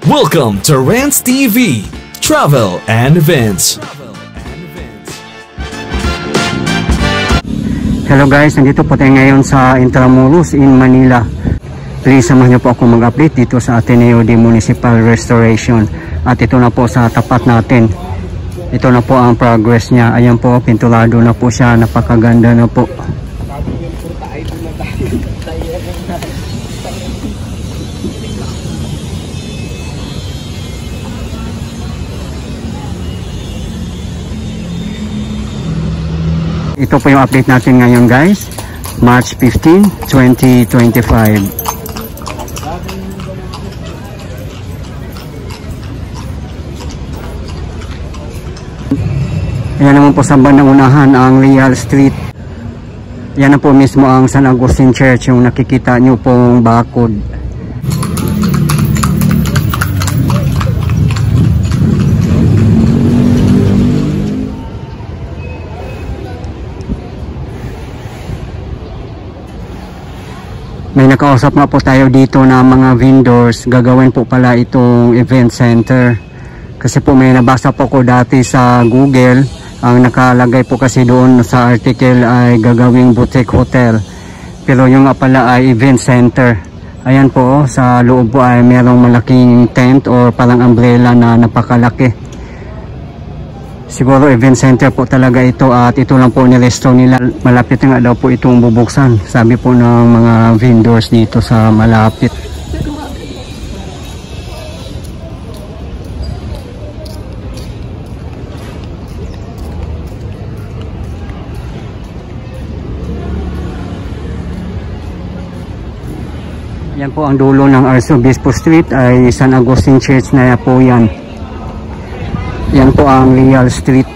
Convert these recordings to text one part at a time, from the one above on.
Welcome to Rants TV, Travel and Events. Hello guys, nandito po tayo ngayon sa Intramuros in Manila. Please samahan niyo po ako mag-update dito sa Ateneo de Municipal Restoration. At ito na po sa tapat natin. Ito na po ang progress niya. Ayan po, pintulado na po siya. Napakaganda na po. Ito po yung update natin ngayon guys, March 15, 2025. Ayan naman po sa bandang unahan ang Real Street. Yan na po mismo ang San Agustin Church, yung nakikita nyo pong bakod. May nakausap nga po tayo dito na mga vendors. Gagawin po pala itong event center. Kasi po may nabasa po ko dati sa Google. Ang nakalagay po kasi doon sa article ay gagawing boutique hotel. Pero yung nga pala ay event center. Ayan po, sa loob po ay merong malaking tent or parang umbrella na napakalaki. Siguro event center po talaga ito at ito lang po niresto nila. Malapit na nga daw po itong bubuksan. Sabi po ng mga vendors dito sa malapit. Yan po ang dulo ng Arzobispo Street ay San Agustin Church na po yan. Yan po ang Real Street.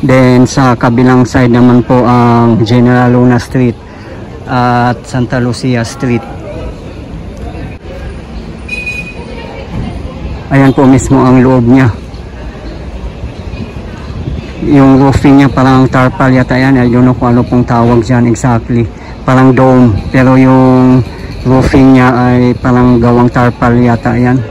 Then sa kabilang side naman po ang General Luna Street at Santa Lucia Street. Ayan po mismo ang loob niya. Yung roofing niya parang tarpal yata yan. I don't know kung ano pong tawag dyan exactly. Parang dome. Pero yung roofing niya ay parang gawang tarpal yata yan.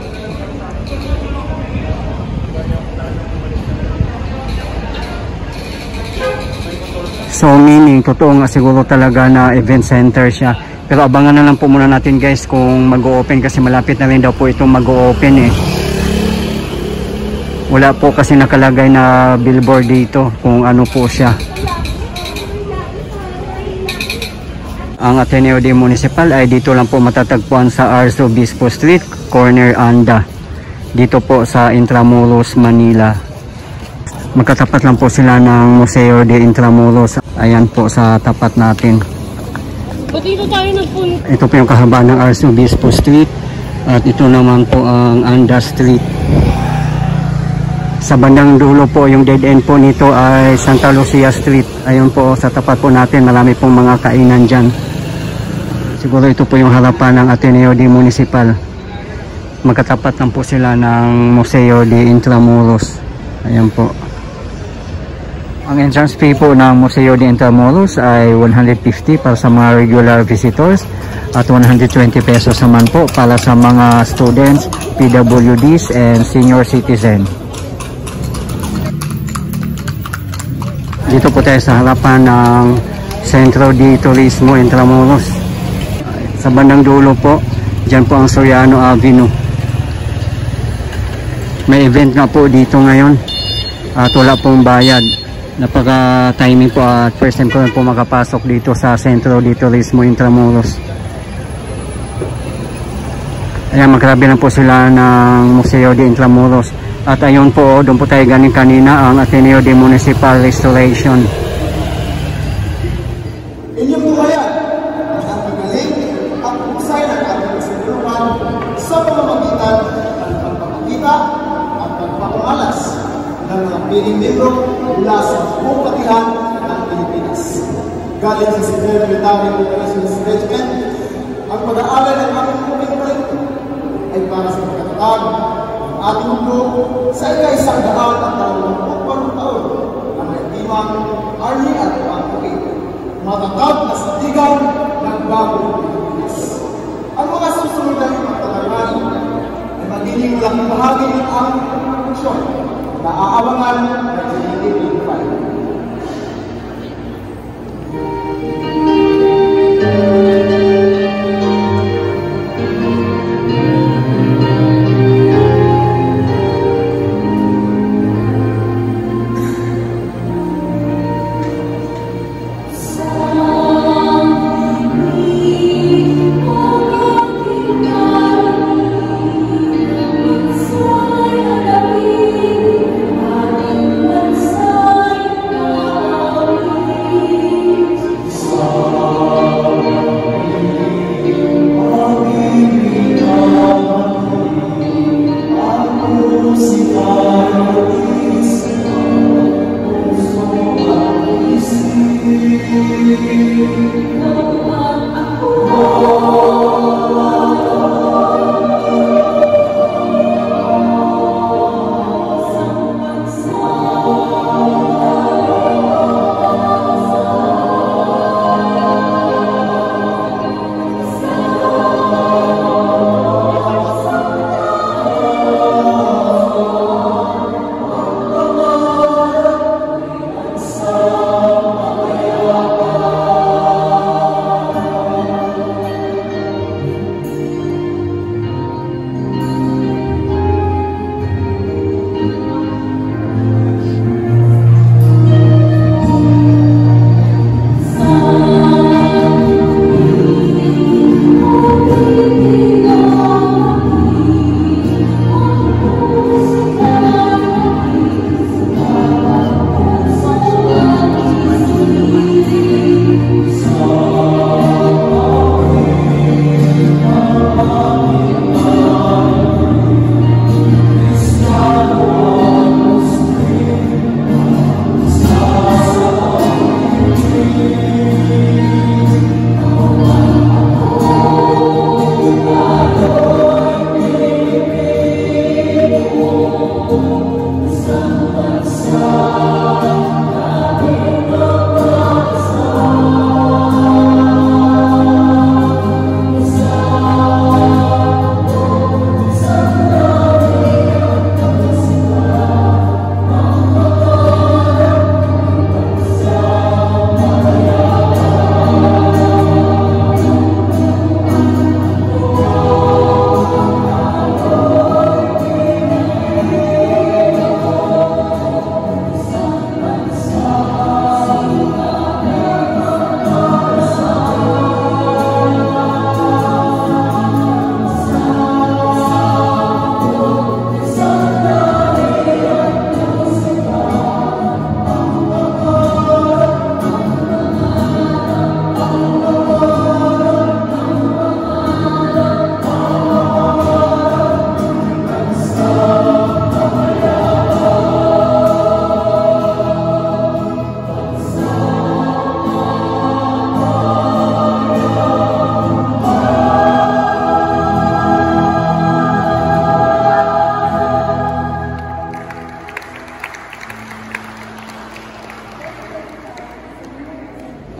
So meaning, totoo nga siguro talaga na event center siya. Pero abangan na lang po muna natin guys kung mag-o-open kasi malapit na rin daw po itong mag-o-open eh. Wala po kasi nakalagay na billboard dito kung ano po siya. Ang Ateneo de Municipal ay dito lang po matatagpuan sa Arzobispo Street, corner Anda. Dito po sa Intramuros, Manila. Magkatapat lang po sila ng Museo de Intramuros. Ayan po sa tapat natin. Dito tayo nagpunta. Ito po yung kahabaan ng Arzobispo Street. At ito naman po ang Anda Street. Sa bandang dulo po, yung dead end po nito ay Santa Lucia Street. Ayun po, sa tapat po natin, marami pong mga kainan dyan. Siguro ito po yung harapan ng Ateneo de Municipal. Magkatapat lang po sila ng Museo de Intramuros. Ayan po. Ang entrance fee po ng Museo de Intramuros ay 150 para sa mga regular visitors at 120 pesos naman po para sa mga students, PWDs and senior citizen. Dito po tayo sa harapan ng Centro de Turismo Intramuros. Sa bandang dulo po, dyan po ang Soriano Avenue. May event nga po dito ngayon at wala pong bayad. Napaka-timing po at first time ko na po makapasok dito sa Centro de Turismo Intramuros. Ayan, magkarabi na po sila ng Museo de Intramuros. At ayun po, doon po tayo galing kanina, ang Ateneo de Municipal Restoration. Inyong buhayan, ang pagaling at pusay ng ating sinulungan sa pamamagitan ng pagpapakita at pagpapamalas ng mga piling libro mula sa buong patihan ng Pilipinas. Galing sa Secretary Military International Regiment, ang pag-aaral ng ating public proyekto ay para sa pagkatatag ng ating mundo sa ika-isang daan at 28 taon ng Limang Army at Pangkukit. Matatag na sandigan ng bagong Pilipinas. Ang mga susunod na pagtatangan ay magiging laking bahagi ng aming produksyon na aabangan ng 2025.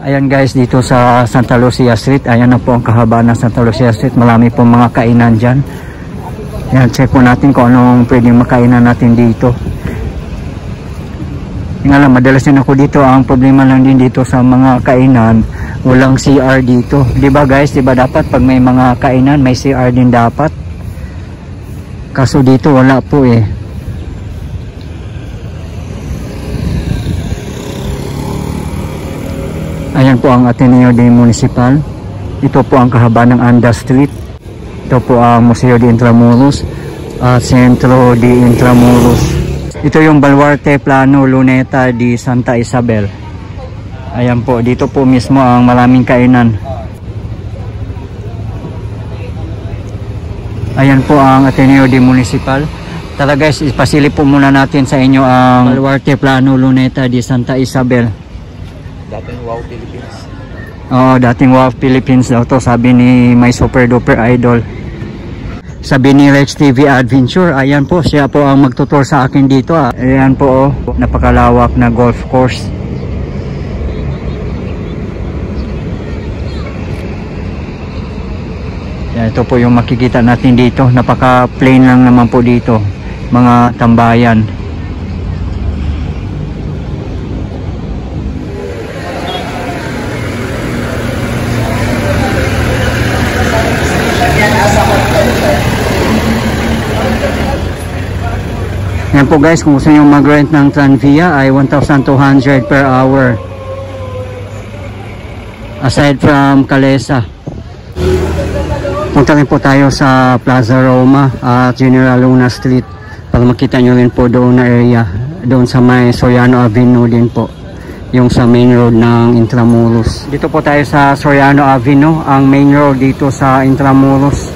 Ayan guys, dito sa Santa Lucia Street, ayan na po ang kahabaan ng Santa Lucia Street. Marami po mga kainan dyan. Ayan, check po natin kung anong pwedeng makainan natin dito. Nga lang, madalas din ako dito. Ang problema lang din dito sa mga kainan, walang CR dito. Diba guys, diba dapat pag may mga kainan, may CR din dapat. Kaso dito wala po eh. Ayan po ang Ateneo de Municipal. Ito po ang kahaba ng Anda Street. Ito po ang Museo de Intramuros at Centro de Intramuros. Ito yung Baluarte Plano Luneta de Santa Isabel. Ayan po, dito po mismo ang maraming kainan. Ayan po ang Ateneo de Municipal. Tara guys, ipasilip po muna natin sa inyo ang Baluarte Plano Luneta de Santa Isabel. Dating Wow Philippines. Oo, dating Wow Philippines daw to, sabi ni my super duper idol. Sabi ni Rex TV Adventure, ayan po, siya po ang magtutur sa akin dito. Ayan po, napakalawak na golf course. Ito po yung makikita natin dito. Napaka plain lang naman po dito, mga tambayan. Yan po guys, kung gusto nyo mag-rent ng Tranvia ay 1,200 per hour. Aside from Calesa. Punta rin po tayo sa Plaza Roma at General Luna Street para makita nyo rin po doon na area. Doon sa may Soriano Avenue din po. Yung sa main road ng Intramuros. Dito po tayo sa Soriano Avenue, ang main road dito sa Intramuros.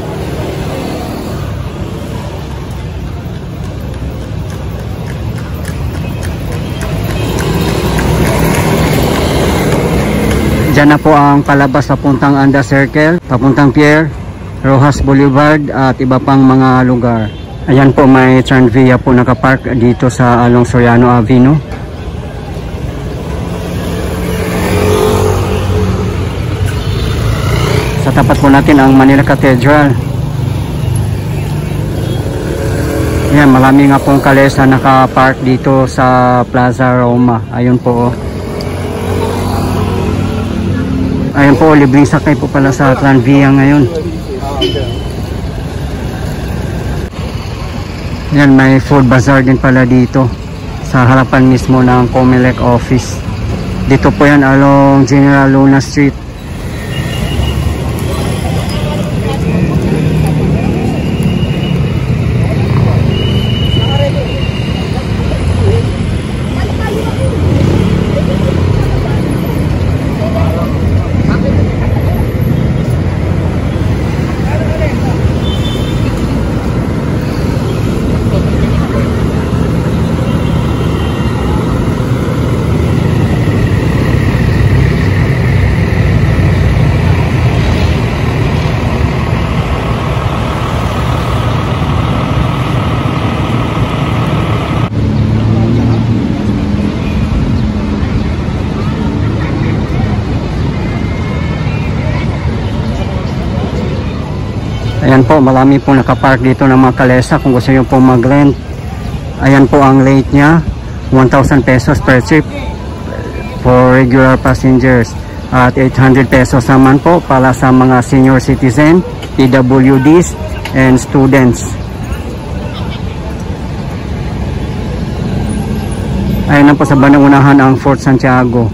Diyan na po ang palabas papuntang Anda Circle, papuntang Pierre, Rojas Boulevard at iba pang mga lugar. Ayan po, may Tranvia po nakapark dito sa along Soriano Avenue. Sa tapat po natin ang Manila Cathedral. Ayan, marami nga pong Calesa nakapark dito sa Plaza Roma. Ayun po. Ayun po, libreng sakay po pala sa Tranvia ngayon. Yan, may food bazaar din pala dito sa harapan mismo ng Comelec office. Dito po yan along General Luna Street. Ayan po, marami po nakapark dito ng mga Calesa kung gusto nyo po mag-rent. Ayan po ang rate nya, 1,000 pesos per trip for regular passengers at 800 pesos naman po para sa mga senior citizen, PWDs and students. Ayan na po sa bandang unahan ang Fort Santiago.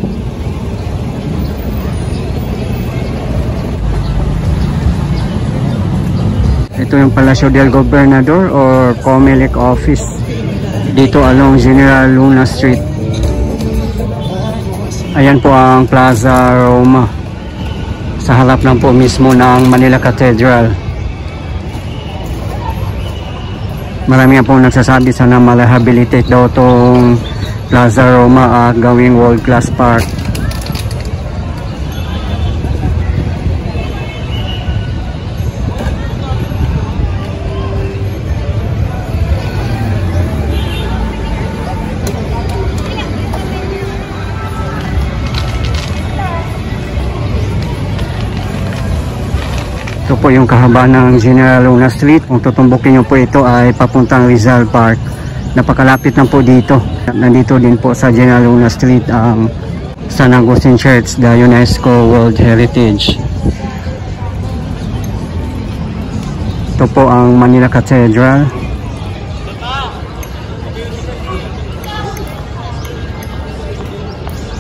Ito yung Palacio del Gobernador or Comelec office dito along General Luna Street. Ayan po ang Plaza Roma sa harap lang po mismo ng Manila Cathedral. Marami nga po nagsasabi sana ma-rehabilitate daw itong Plaza Roma at gawing world class park. Ito po yung kahaba ng General Luna Street. Kung tutumbukin nyo po ito ay papuntang Rizal Park. Napakalapit lang po dito. Nandito din po sa General Luna Street ang San Agustin Church, the UNESCO World Heritage. Ito po ang Manila Cathedral.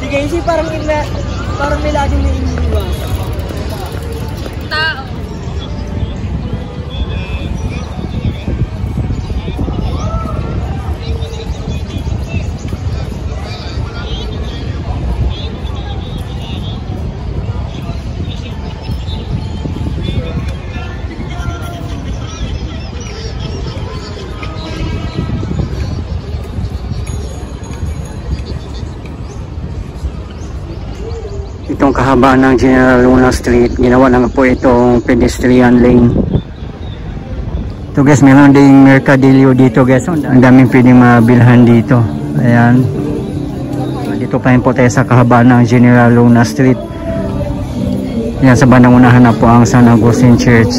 Sige, parang may laging may iniiwan. Tao. Itong kahaba ng General Luna Street, ginawa na po itong pedestrian lane. Ito guys, meron ding mercadillo dito guys. Ang daming pwedeng mabilhan dito. Ayan. Dito pa rin po tayo sa kahaba ng General Luna Street. Ayan, sa bandang unahan na po ang San Agustin Church.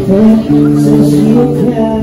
says you care.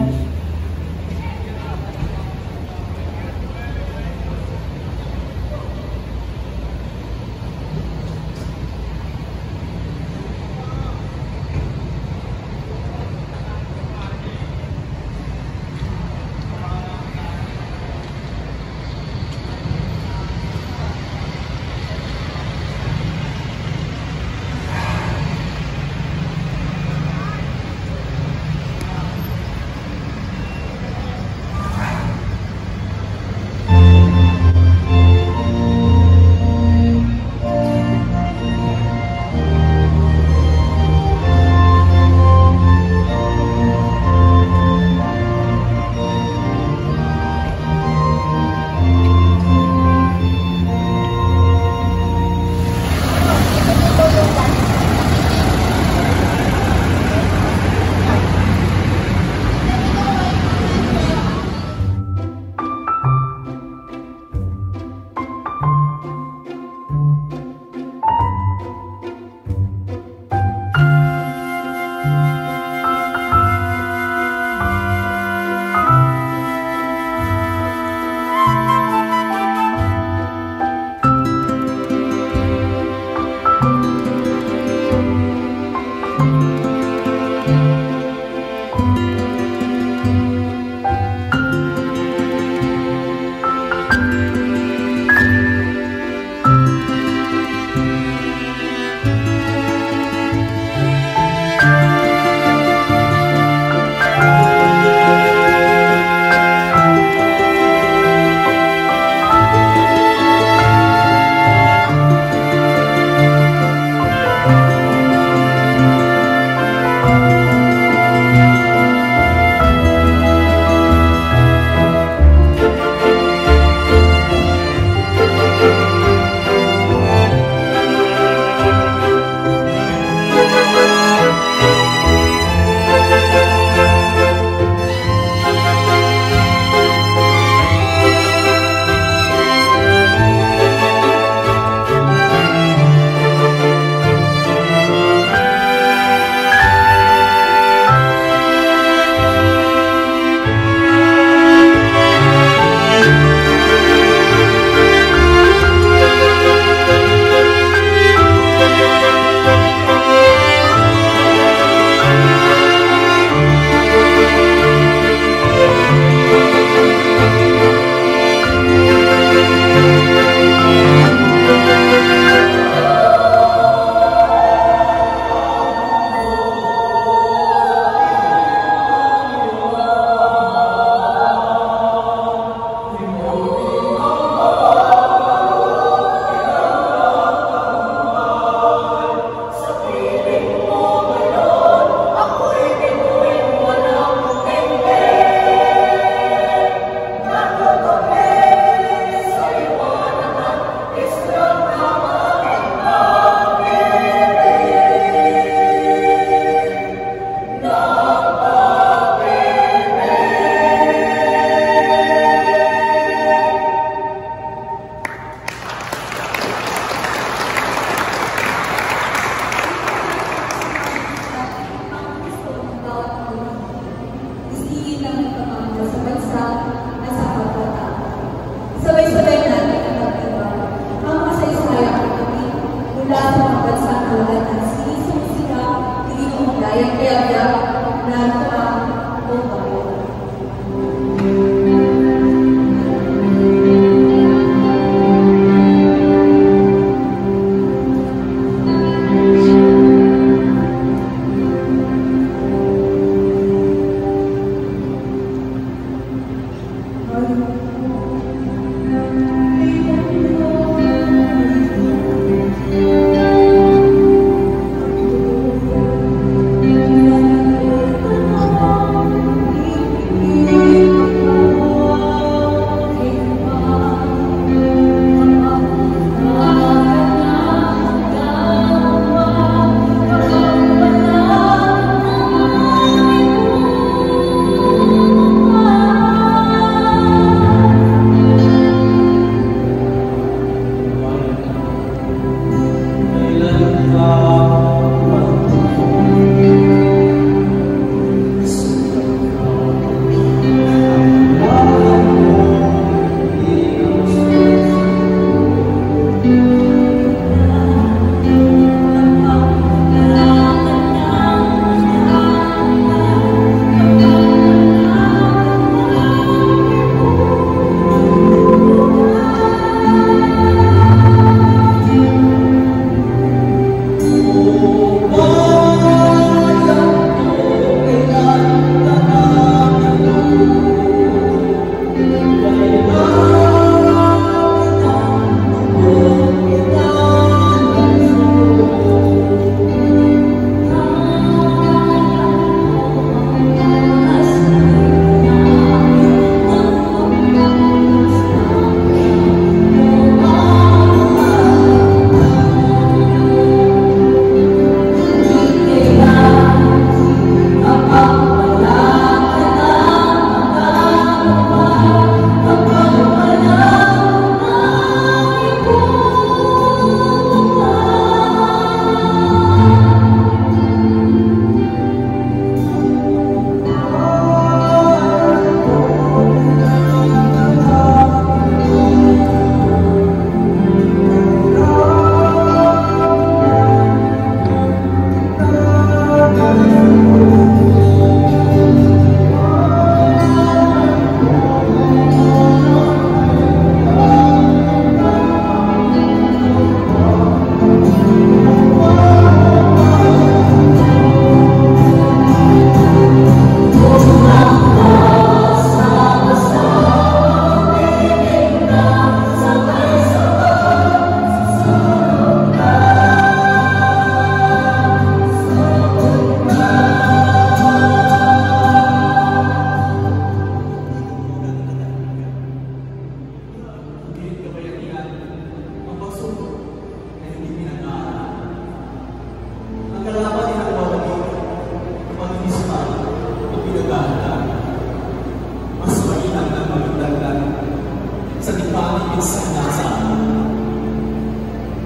pinsahan sa amin.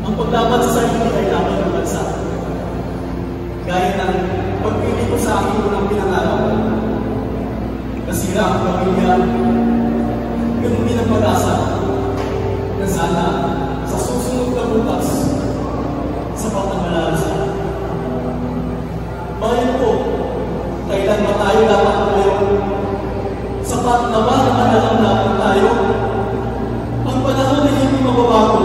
Ang paglaban sa sarili ay laban ng bansa. Gaya ng pagpili ko sa aking unang pinangarap. Nasira ang pamilya, ganun din ang pag-asa na sana sa susunod na bukas, sapat ang malalasa. Bayan ko, kailan ba tayo dapat ngayon? Sapat na ba na manalang dapat tayo? Ang panahon ay hindi mababago,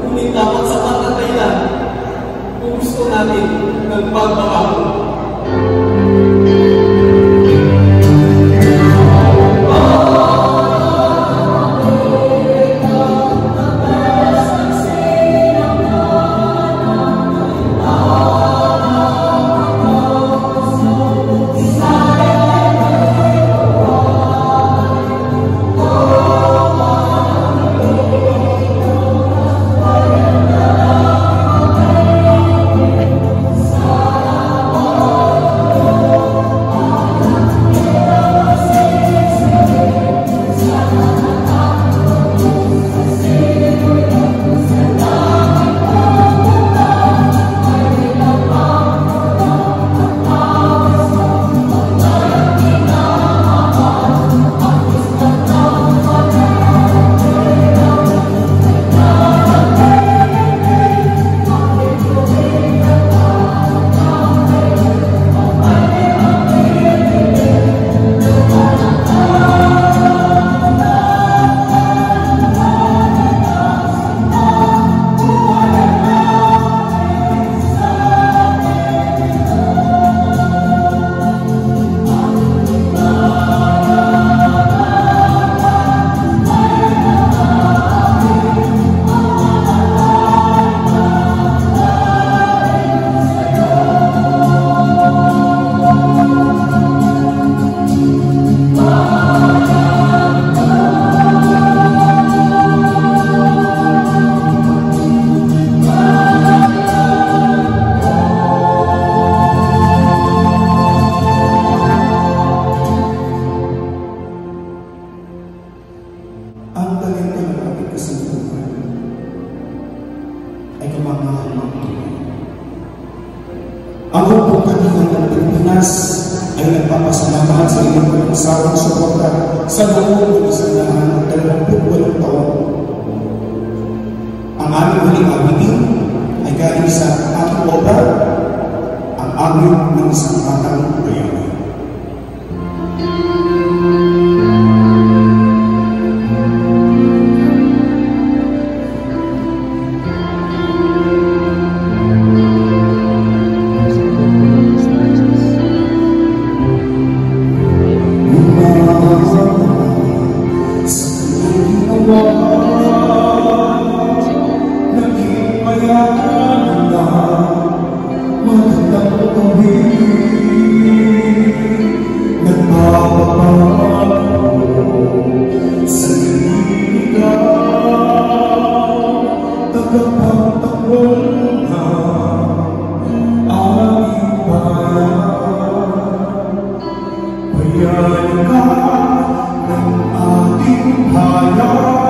ngunit dapat sapat na kailan kung gusto natin ng pagbabago. Ang talento ng ating kasalukuyan ay kamanghahan ng tunay. Ang hukbong katihan ng Pilipinas ay nagpapasalamat sa inyong pag-asawang suporta sa loob ng 128 taon. Ang aming huling awitin ay galing sa ating obra, ang awit ng isang batang bayani. Bayani ka ng ating bayan.